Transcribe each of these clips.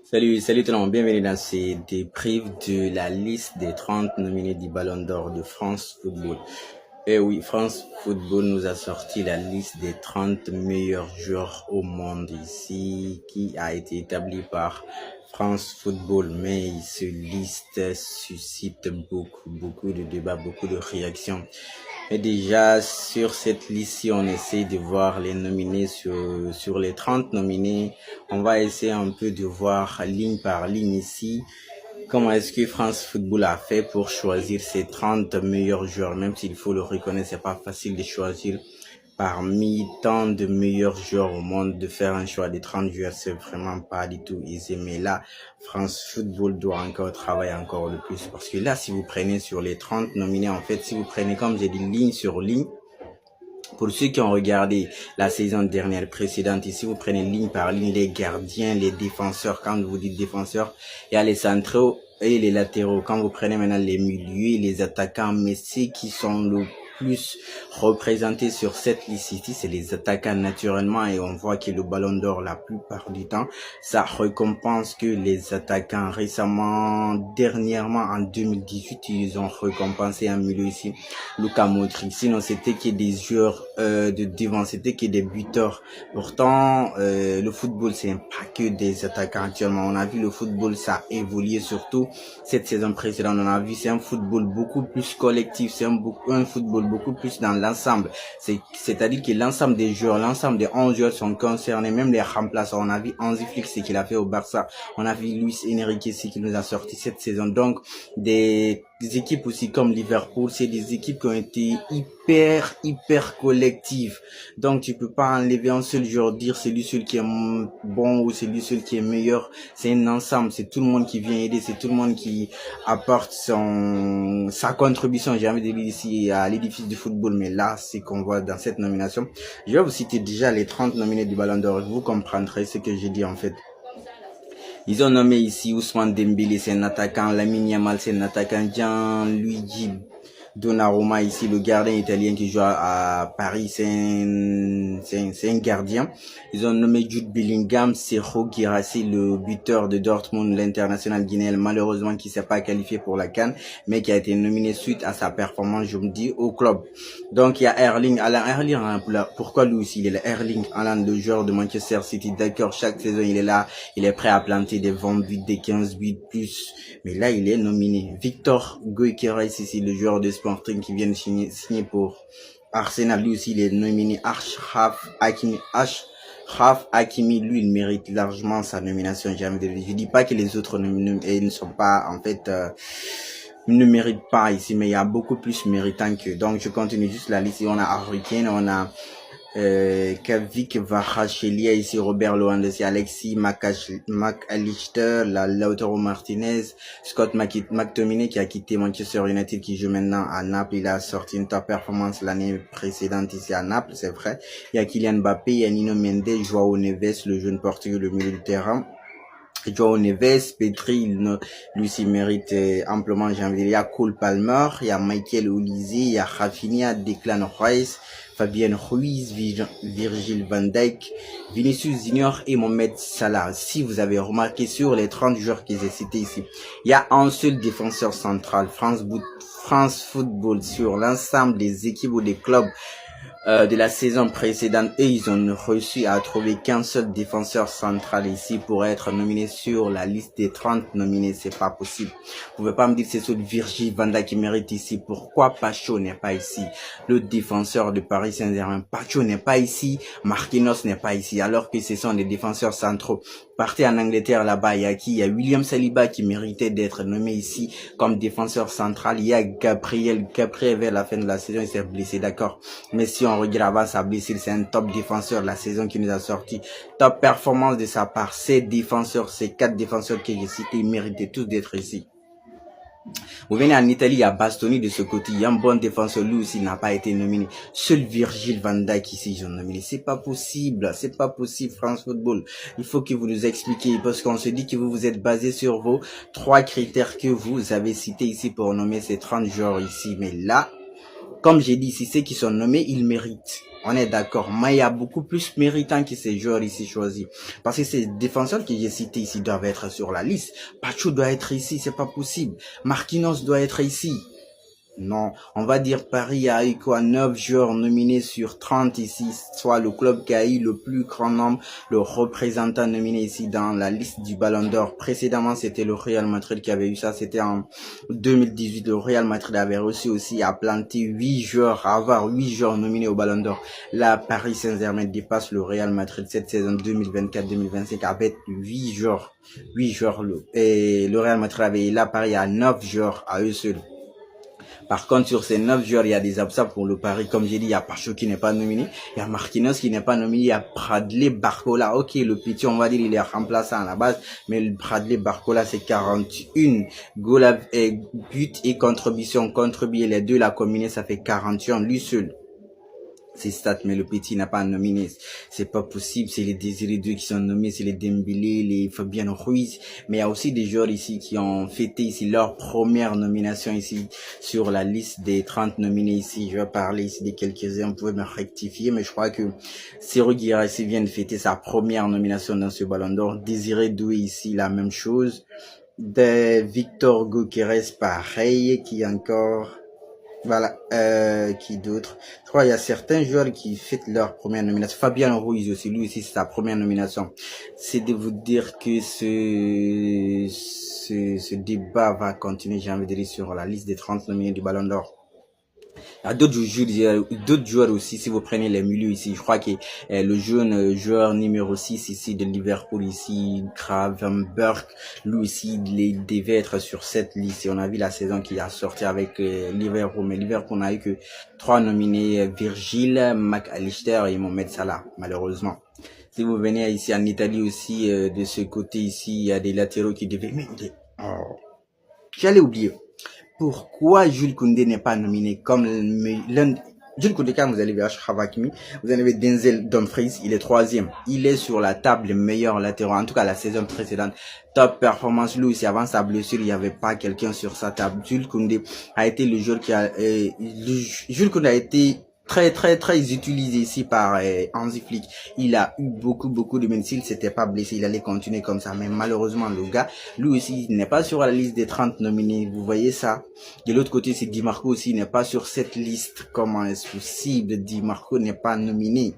Salut tout le monde, bienvenue dans ces débriefs de la liste des 30 nominés du Ballon d'Or de France Football. Et oui, France Football nous a sorti la liste des 30 meilleurs joueurs au monde ici, qui a été établie par France Football, mais cette liste suscite beaucoup de débats, beaucoup de réactions. Et déjà, sur cette liste, si on essaie de voir les nominés sur les 30 nominés, on va essayer un peu de voir ligne par ligne ici. Comment est-ce que France Football a fait pour choisir ses 30 meilleurs joueurs? Même s'il faut le reconnaître, c'est pas facile de choisir parmi tant de meilleurs joueurs au monde, de faire un choix de 30 joueurs, c'est vraiment pas du tout easy. Mais là, France Football doit encore travailler encore le plus. Parce que là, si vous prenez sur les 30 nominés, en fait, si vous prenez, comme j'ai dit, ligne sur ligne, pour ceux qui ont regardé la saison dernière précédente, ici vous prenez ligne par ligne les gardiens, les défenseurs. Quand vous dites défenseurs, il y a les centraux et les latéraux. Quand vous prenez maintenant les milieux, les attaquants, mais ceux qui sont le plus représentés sur cette liste ici, c'est les attaquants naturellement, et on voit que le Ballon d'Or la plupart du temps, ça récompense que les attaquants. Récemment, dernièrement en 2018, ils ont récompensé un milieu ici, Luka Modric. Sinon, c'était que des joueurs de devant, c'était que des buteurs. Pourtant, le football, c'est pas que des attaquants actuellement. On a vu le football, ça a évolué surtout cette saison précédente. On a vu, c'est un football beaucoup plus collectif, c'est un football beaucoup plus dans l'ensemble. C'est-à-dire que l'ensemble des joueurs, l'ensemble des 11 joueurs sont concernés, même les remplaçants. On a vu Hansi Flick, ce qu'il a fait au Barça. On a vu Luis Enrique, ce qu'il nous a sorti cette saison. Donc, des équipes aussi comme Liverpool, c'est des équipes qui ont été hyper collectives. Donc, tu peux pas enlever un seul joueur, dire c'est lui seul qui est bon ou c'est lui seul qui est meilleur. C'est un ensemble, c'est tout le monde qui vient aider, c'est tout le monde qui apporte sa contribution, j'ai envie de dire ici, à l'édifice du football. Mais là, c'est qu'on voit dans cette nomination. Je vais vous citer déjà les 30 nominés du Ballon d'Or. Vous comprendrez ce que j'ai dit en fait. Ils ont nommé ici Ousmane Dembélé, c'est un attaquant. Lamine Yamal, c'est un attaquant. Gianluigi Donnarumma, ici, le gardien italien qui joue à Paris, c'est un gardien. Ils ont nommé Jude Bellingham, Sergio Guirassy, le buteur de Dortmund, l'international guinéen, malheureusement qui s'est pas qualifié pour la CAN, mais qui a été nominé suite à sa performance, je me dis, au club. Donc, il y a Erling Haaland. Pourquoi lui aussi? Il est là, Erling Haaland, le joueur de Manchester City. D'accord, chaque saison, il est là. Il est prêt à planter des 20 buts, des 15 buts plus. Mais là, il est nominé. Victor Gyökeres, ici, le joueur de Sporting qui vient de signer pour Arsenal. Lui aussi, il est nominé. Achraf Hakimi, lui, il mérite largement sa nomination. Je dis pas que les autres ne sont pas, en fait, ne méritent pas ici, mais il y a beaucoup plus méritants que. Donc, je continue juste la liste. On a Harry Kane, on a Kavik Varacheliya ici, Robert Lewandowski, Alexis McAllister, Lautaro Martinez, Scott McTominay qui a quitté Manchester United, qui joue maintenant à Naples. Il a sorti une top performance l'année précédente ici à Naples, c'est vrai. Il y a Kylian Mbappé, il y a Nino Mendes, Joao Neves, le jeune portugais, le milieu de terrain. Joao Neves, Petri, lui aussi mérite amplement, j'ai envie de dire. Il y a Cole Palmer, il y a Michael Olise, il y a Rafinha, Declan Rice, Fabien Ruiz, Virgil van Dijk, Vinicius Junior et Mohamed Salah. Si vous avez remarqué sur les 30 joueurs que j'ai cités ici, il y a un seul défenseur central. France Football, sur l'ensemble des équipes ou des clubs de la saison précédente, et ils ont réussi à trouver qu'un seul défenseur central ici pour être nominé sur la liste des 30 nominés. C'est pas possible. Vous pouvez pas me dire que c'est celui de Virgil van Dijk qui mérite ici. Pourquoi Pacho n'est pas ici? Le défenseur de Paris Saint-Germain, Pacho n'est pas ici, Marquinhos n'est pas ici, alors que ce sont des défenseurs centraux. Partez en Angleterre, là-bas, il y a qui? Il y a William Saliba qui méritait d'être nommé ici comme défenseur central. Il y a Gabriel vers la fin de la saison, il s'est blessé, d'accord. Mais si on regarde avant sa blessure, c'est un top défenseur de la saison qui nous a sorti. Top performance de sa part. Ces défenseurs, ces 4 défenseurs que j'ai cités, ils méritaient tous d'être ici. Vous venez en Italie, il y a Bastoni de ce côté, il y a un bon défenseur, lui aussi n'a pas été nominé. Seul Virgil van Dijk ici, ils ont nominé. C'est pas possible, France Football. Il faut que vous nous expliquiez, parce qu'on se dit que vous vous êtes basé sur vos 3 critères que vous avez cités ici pour nommer ces 30 joueurs ici. Mais là, comme j'ai dit, si ceux qui sont nommés, ils méritent. On est d'accord. Mais il y a beaucoup plus méritants que ces joueurs ici choisis. Parce que ces défenseurs que j'ai cités ici doivent être sur la liste. Pacho doit être ici, c'est pas possible. Marquinhos doit être ici. Non, on va dire Paris a eu quoi, 9 joueurs nominés sur 30 ici, soit le club qui a eu le plus grand nombre, le représentant nominé ici dans la liste du Ballon d'Or. Précédemment, c'était le Real Madrid qui avait eu ça, c'était en 2018. Le Real Madrid avait reçu aussi à planter 8 joueurs, à avoir 8 joueurs nominés au Ballon d'Or. Là, Paris Saint-Germain dépasse le Real Madrid cette saison 2024-2025 avec 8 joueurs. 8 joueurs. Et le Real Madrid avait, là, Paris a 9 joueurs à eux seuls. Par contre, sur ces 9 joueurs, il y a des absents pour le Paris. Comme j'ai dit, il y a Pacho qui n'est pas nominé. Il y a Marquinhos qui n'est pas nominé. Il y a Bradley Barcola. Ok, le petit, on va dire, il est remplaçant à la base. Mais le Bradley Barcola, c'est 41 goals et buts et contributions. Contribuer les deux, la combiner, ça fait 41 lui seul. C'est stats, mais le petit n'a pas nominé. C'est pas possible. C'est les Désiré 2 qui sont nommés, c'est les Dembélé, les Fabien Ruiz. Mais il y a aussi des joueurs ici qui ont fêté ici leur première nomination ici sur la liste des 30 nominés ici. Je vais parler ici de quelques-uns. Vous pouvez me rectifier, mais je crois que Serhou Guirassy vient de fêter sa première nomination dans ce Ballon d'Or. Désiré Doué ici, la même chose. De Victor Gyökeres, pareil, qui encore... Voilà, qui d'autre? Je crois qu'il y a certains joueurs qui fêtent leur première nomination. Fabien Ruiz aussi, lui aussi, c'est sa première nomination. C'est de vous dire que ce débat va continuer, j'ai envie de dire, sur la liste des 30 nominés du Ballon d'Or. Il y a d'autres joueurs aussi, si vous prenez les milieux ici, je crois que le jeune joueur numéro 6 ici de Liverpool ici, Gravenberch, lui aussi, il devait être sur cette liste. Et on a vu la saison qui a sorti avec Liverpool, mais Liverpool n'a eu que 3 nominés, Virgil, McAllister et Mohamed Salah, malheureusement. Si vous venez ici en Italie aussi, de ce côté ici, il y a des latéraux qui devaient... Oh, j'allais oublier. Pourquoi Jules Koundé n'est pas nominé comme l'un... Jules Koundé, quand vous allez vers Hakimi, vous avez Denzel Dumfries, il est 3e. Il est sur la table des meilleurs latéraux, en tout cas la saison précédente. Top performance, lui aussi, avant sa blessure, il n'y avait pas quelqu'un sur sa table. Jules Koundé a été le joueur qui a... Jules Koundé a été très utilisé ici par Hansi Flick. Il a eu beaucoup de minutes. S'il s'était pas blessé, il allait continuer comme ça. Mais malheureusement, le gars, lui aussi, il n'est pas sur la liste des 30 nominés. Vous voyez ça? De l'autre côté, c'est Di Marco aussi, il n'est pas sur cette liste. Comment est-ce possible? Di Marco n'est pas nominé.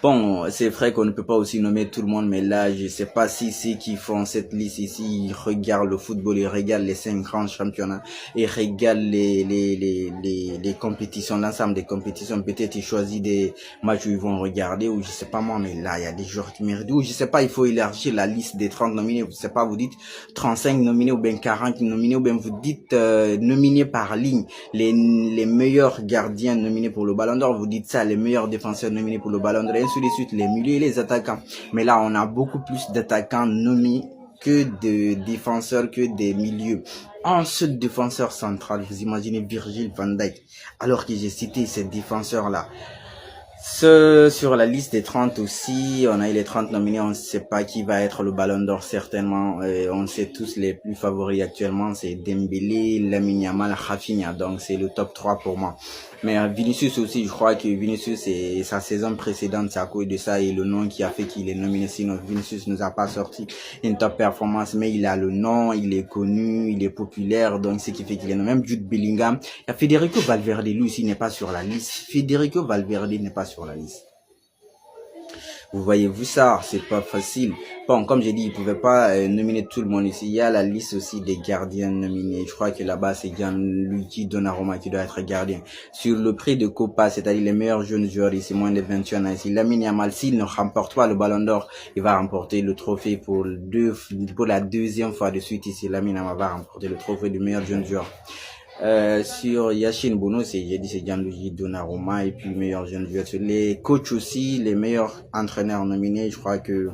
Bon, c'est vrai qu'on ne peut pas aussi nommer tout le monde, mais là, je sais pas si ceux qui font cette liste ici, ils regardent le football, ils regardent les 5 grands championnats, ils regardent les compétitions, l'ensemble des compétitions. Peut-être ils choisissent des matchs où ils vont regarder, ou je sais pas moi, mais là, il y a des joueurs qui méritent, ou je sais pas, il faut élargir la liste des 30 nominés, je sais pas, vous dites 35 nominés, ou bien 40 nominés, ou bien vous dites nominés par ligne, les meilleurs gardiens nominés pour le Ballon d'Or, vous dites ça, les meilleurs défenseurs nominés pour le Ballon d'Or, de suite, les milieux et les attaquants. Mais là, on a beaucoup plus d'attaquants nommés que de défenseurs, que des milieux. Un seul défenseur central, vous imaginez Virgil van Dijk, alors que j'ai cité ces défenseurs-là. Sur la liste des 30 aussi, on a eu les 30 nominés, on ne sait pas qui va être le Ballon d'Or certainement, on sait tous les plus favoris actuellement, c'est Dembélé, Lamine Yamal, Rafinha, donc c'est le top 3 pour moi. Mais Vinicius aussi, je crois que Vinicius, c'est sa saison précédente, c'est à cause de ça et le nom qui a fait qu'il est nominé, sinon Vinicius nous a pas sorti une top performance, mais il a le nom, il est connu, il est populaire, donc ce qui fait qu'il est nommé. Même Jude Bellingham, il y a Federico Valverde, lui aussi n'est pas sur la liste, Federico Valverde n'est pas sur la liste. Vous voyez-vous ça, c'est pas facile. Bon, comme j'ai dit, ils pouvaient pas nominer tout le monde ici. Il y a la liste aussi des gardiens nominés. Je crois que là-bas, c'est Gianluigi Donnarumma qui doit être gardien. Sur le prix de Copa, c'est-à-dire les meilleurs jeunes joueurs ici, moins de 21 ans ici, Lamine Yamal, s'il ne remporte pas le Ballon d'Or, il va remporter le trophée pour la deuxième fois de suite ici. Lamine Yamal va remporter le trophée du meilleur jeune joueur. Sur Yacine Bono, j'ai dit c'est Gianluigi Donnarumma et puis meilleur jeune joueur. Les coachs aussi, les meilleurs entraîneurs nominés, je crois que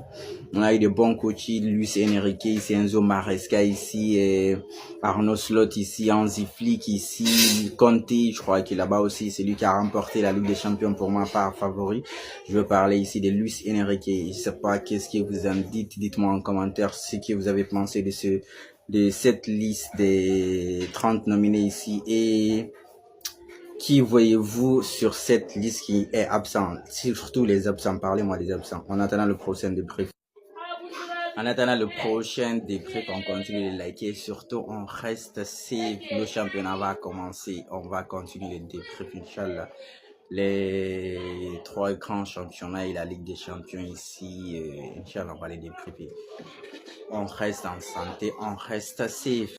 on a eu de bons coachs, Luis Enrique ici, Enzo Maresca ici, et Arnaud Slot ici, Hansi Flick ici, Conte, je crois que là-bas aussi, c'est lui qui a remporté la Ligue des Champions pour moi par favori. Je veux parler ici de Luis Enrique. Je sais pas qu'est-ce que vous en dites, dites-moi en commentaire ce que vous avez pensé de cette liste des 30 nominés ici. Et Qui voyez-vous sur cette liste qui est absent? Surtout les absents, parlez-moi des absents. En attendant le prochain débrief. En attendant le prochain débrief, on continue de liker. Surtout, on reste safe. Le championnat va commencer. On va continuer le débrief, Inch'Allah. Les 3 grands championnats et la Ligue des champions ici, Inch'Allah, on va les débriefer. On reste en santé, on reste safe.